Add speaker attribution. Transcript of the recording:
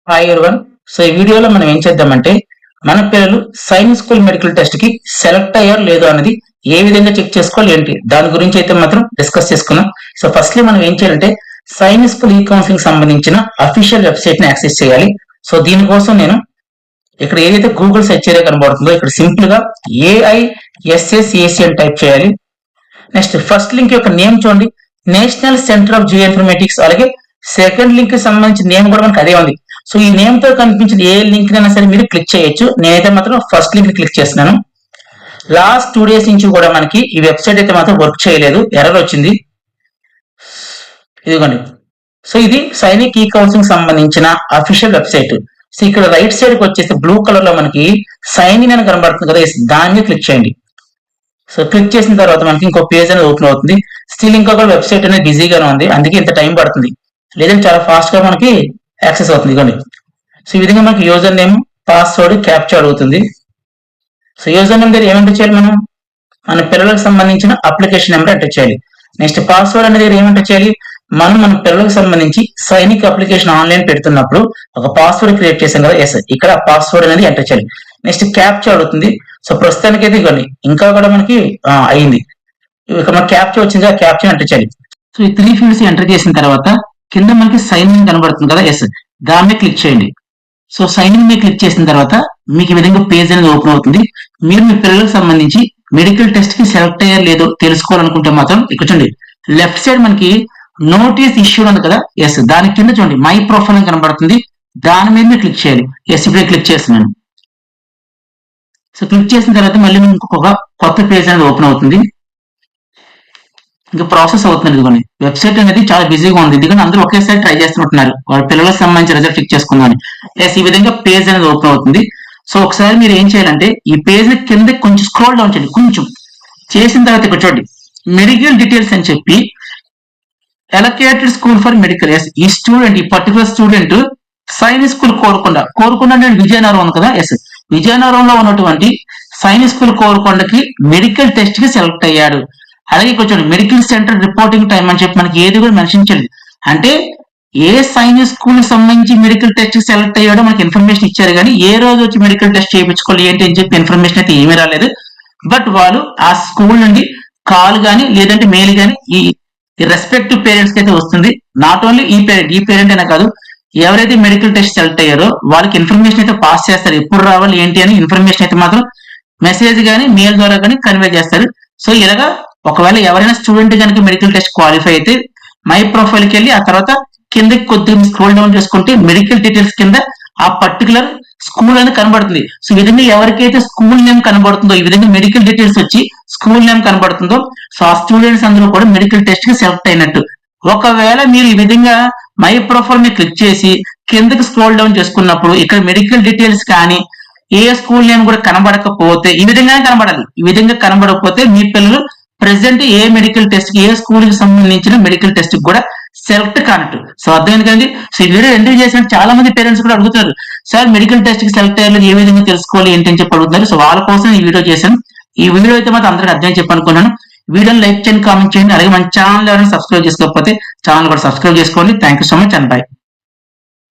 Speaker 1: Hi everyone. So ఈ వీడియోలో మనం ఏం చేద్దామంటే మన పిల్లలు సైన్స్ స్కూల్ మెడికల్ టెస్ట్ కి సెలెక్ట్ అయ్యారు లేదో అనేది ఏ విధంగా చెక్ చేసుకోవాలి ఏంటి దాని గురించి అయితే మాత్రం డిస్కస్ చేసుకున్నాం. సో ఫస్ట్లీ మనం ఏం చేయాలంటే సైన్స్ స్కూల్ ఈ కౌన్సిలింగ్ సంబంధించిన అఫీషియల్ వెబ్సైట్ ని యాక్సెస్ చేయాలి. సో దీనికోసం నేను ఇక్కడ ఏదైతే గూగుల్ సెర్చ్ ఏరియా కనబడుతుందో ఇక్కడ సింపుల్ గా AISSAC అని టైప్ చేయాలి. నెక్స్ట్ ఫస్ట్ లింక్ యొక్క నేమ్ చూడండి, national centre of Jio informatics. అలాగే సెకండ్ లింక్ కి సంబంధించిన నేమ్ కూడా మనకి అదే ఉంది. సో ఈ నేమ్ తో కనిపించిన ఏ లింక్ అయినా సరే మీరు క్లిక్ చేయొచ్చు. నేనైతే మాత్రం ఫస్ట్ లింక్ క్లిక్ చేస్తున్నాను. లాస్ట్ 2 days నుంచి కూడా మనకి ఈ వెబ్సైట్ అయితే మాత్రం వర్క్ చేయలేదు, ఎర్రర్ వచ్చింది. ఇదిగోండి. సో ఇది సైనిక్ ఈ కౌన్సిలింగ్ సంబంధించిన అఫీషియల్ వెబ్సైట్. సో ఇక్కడ రైట్ సైడ్ కి వచ్చేసి బ్లూ కలర్ లో మనకి సైన్ ఇన్ అని కనబడుతుంది కదా, దాని మీద క్లిక్ చేయండి. సో క్లిక్ చేసిన తర్వాత మనకి ఇంకో పేజ్ అనేది ఓపెన్ అవుతుంది. స్టిల్ ఇంకొక వెబ్సైట్ అనేది బిజీగానే ఉంది, అందుకే ఇంత టైం పడుతుంది. లేదంటే చాలా ఫాస్ట్ గా మనకి యాక్సెస్ అవుతుంది. ఇదిగోండి. సో ఈ విధంగా మనకి యూజర్ నేమ్, పాస్వర్డ్, క్యాప్చా అడుగుతుంది. సో యూజర్ నేమ్ దగ్గర ఏమంటర్ చేయాలి, మనం మన పిల్లలకు సంబంధించిన అప్లికేషన్ నెంబర్ ఎంటర్ చేయాలి. నెక్స్ట్ పాస్వర్డ్ అనే దగ్గర ఏమంటర్ చేయాలి, మనం మన పిల్లలకు సంబంధించి సైనిక్ అప్లికేషన్ ఆన్లైన్ పెడుతున్నప్పుడు ఒక పాస్వర్డ్ క్రియేట్ చేసాం కదా, ఎస్ ఇక్కడ పాస్వర్డ్ అనేది ఎంటర్ చేయాలి. నెక్స్ట్ క్యాప్చా అడుగుతుంది. సో ప్రస్తుతానికి అయితే ఇవ్వండి, ఇంకా కూడా మనకి అయింది. ఇక్కడ మనకి క్యాప్చా వచ్చింది కదా, క్యాప్చా ఎంటర్ చేయాలి. సో ఈ 3 ఫీల్డ్స్ ఎంటర్ చేసిన తర్వాత కింద మనకి సైన్ ఇన్ కనబడుతుంది కదా, ఎస్ దాని మీద క్లిక్ చేయండి. సో సైన్ ఇన్ మీద క్లిక్ చేసిన తర్వాత మీకు ఈ విధంగా పేజ్ అనేది ఓపెన్ అవుతుంది. మీరు మీ పిల్లలకు సంబంధించి మెడికల్ టెస్ట్ కి సెలెక్ట్ అయ్యారు లేదో తెలుసుకోవాలనుకుంటే మాత్రం ఇక్కడ చూడండి, లెఫ్ట్ సైడ్ మనకి నోటీస్ ఇష్యూడ్ ఉంది కదా, ఎస్ దాని కింద చూడండి మై ప్రొఫైల్ అని కనబడుతుంది, దాని మీద మీరు క్లిక్ చేయాలి. ఎస్ ఇప్పుడే క్లిక్ చేస్తున్నాను. సో క్లిక్ చేసిన తర్వాత మళ్ళీ ఇంకొక కొత్త పేజ్ అనేది ఓపెన్ అవుతుంది. ఇంకా ప్రాసెస్ అవుతుంది. ఇదిగోండి వెబ్సైట్ అనేది చాలా బిజీగా ఉంది, ఎందుకంటే అందరూ ఒకేసారి ట్రై చేస్తుంటున్నారు వాళ్ళ పిల్లలకు సంబంధించి రిజల్ట్ చెక్ చేసుకుందామని. ఎస్ ఈ విధంగా పేజ్ అనేది ఓపెన్ అవుతుంది. సో ఒకసారి మీరు ఏం చేయాలంటే ఈ పేజ్ ని కింద కొంచెం స్క్రోల్ డౌన్ చేయండి. కొంచెం చేసిన తర్వాత ఇక్కడ చూడండి మెడికల్ డీటెయిల్స్ అని చెప్పి allocated school for medical. Yes ఈ స్టూడెంట్, ఈ particular student Sainik school Korukonda అంటే విజయనగరం ఉంది కదా, ఎస్ విజయనగరంలో ఉన్నటువంటి సైనిక్ స్కూల్ కోరుకొండకి మెడికల్ టెస్ట్ కి సెలెక్ట్ అయ్యాడు. అలాగే కొంచెం మెడికల్ సెంటర్ రిపోర్టింగ్ టైం అని చెప్పి మనకి ఏది కూడా మెన్షన్ చేయలేదు. అంటే ఏ సైనిక్ స్కూల్ కి సంబంధించి మెడికల్ టెస్ట్ కి సెలెక్ట్ అయ్యాడో మనకి ఇన్ఫర్మేషన్ ఇచ్చారు, కానీ ఏ రోజు వచ్చి మెడికల్ టెస్ట్ చేయించుకోవాలి ఏంటి అని చెప్పి ఇన్ఫర్మేషన్ అయితే ఏమీ రాలేదు. బట్ వాళ్ళు ఆ స్కూల్ నుండి కాల్ కానీ లేదంటే మెయిల్ కానీ ఈ రెస్పెక్టివ్ పేరెంట్స్ కి అయితే వస్తుంది. నాట్ ఓన్లీ ఈ పేరెంట్ అయినా కాదు, ఎవరైతే మెడికల్ టెస్ట్ సెలెక్ట్ అయ్యారో వాళ్ళకి ఇన్ఫర్మేషన్ అయితే పాస్ చేస్తారు, ఎప్పుడు రావాలి ఏంటి అని ఇన్ఫర్మేషన్ అయితే మాత్రం మెసేజ్ కానీ మెయిల్ ద్వారా కానీ కన్వే చేస్తారు. సో ఇలాగా ఒకవేళ ఎవరైనా స్టూడెంట్ కనుక మెడికల్ టెస్ట్ క్వాలిఫై అయితే మై ప్రొఫైల్ కి వెళ్ళి ఆ తర్వాత కిందకి కొద్దిగా స్క్రోల్ డౌన్ చేసుకుంటే మెడికల్ డీటెయిల్స్ కింద ఆ పర్టికులర్ స్కూల్ అనేది కనబడుతుంది. సో ఈ విధంగా ఎవరికైతే స్కూల్ నేమ్ కనబడుతుందో, ఈ విధంగా మెడికల్ డీటెయిల్స్ వచ్చి స్కూల్ నేమ్ కనబడుతుందో, సో ఆ స్టూడెంట్స్ అందరూ కూడా మెడికల్ టెస్ట్ కి సెలెక్ట్ అయినట్టు. ఒకవేళ మీరు ఈ విధంగా మై ప్రొఫైల్ మీద క్లిక్ చేసి కిందకి స్క్రోల్ డౌన్ చేసుకున్నప్పుడు ఇక్కడ మెడికల్ డీటెయిల్స్ కానీ ఏ స్కూల్ నేమ్ కూడా కనబడకపోతే, ఈ విధంగానే కనబడాలి, ఈ విధంగా కనబడకపోతే మీ పిల్లలు ప్రెసెంట్ ఏ మెడికల్ టెస్ట్ కి ఏ స్కూల్ కి సంబంధించిన మెడికల్ టెస్ట్ కి కూడా సెలెక్ట్ కానట్టు. సో అర్థమైంది కదండి. సో ఈ వీడియో ఎందుకు చేసినట్టు చాలా మంది పేరెంట్స్ కూడా అడుగుతున్నారు, సార్ మెడికల్ టెస్ట్ కి సెలెక్ట్ అయ్యారు ఏ విధంగా తెలుసుకోవాలి ఏంటి అని చెప్పి అడుగుతున్నారు. సో వాళ్ళ కోసం ఈ వీడియో చేశాను. ఈ వీడియో అయితే మాత్రం అందరికీ అర్థం చెప్పనుకున్నాను. వీడియోని లైక్ చేయండి, కామెంట్ చేయండి. అలాగే మన ఛానల్ ఎవరైనా సబ్స్క్రైబ్ చేసుకోకపోతే ఛానల్ కూడా సబ్స్క్రైబ్ చేసుకోండి. Thank you so much and by.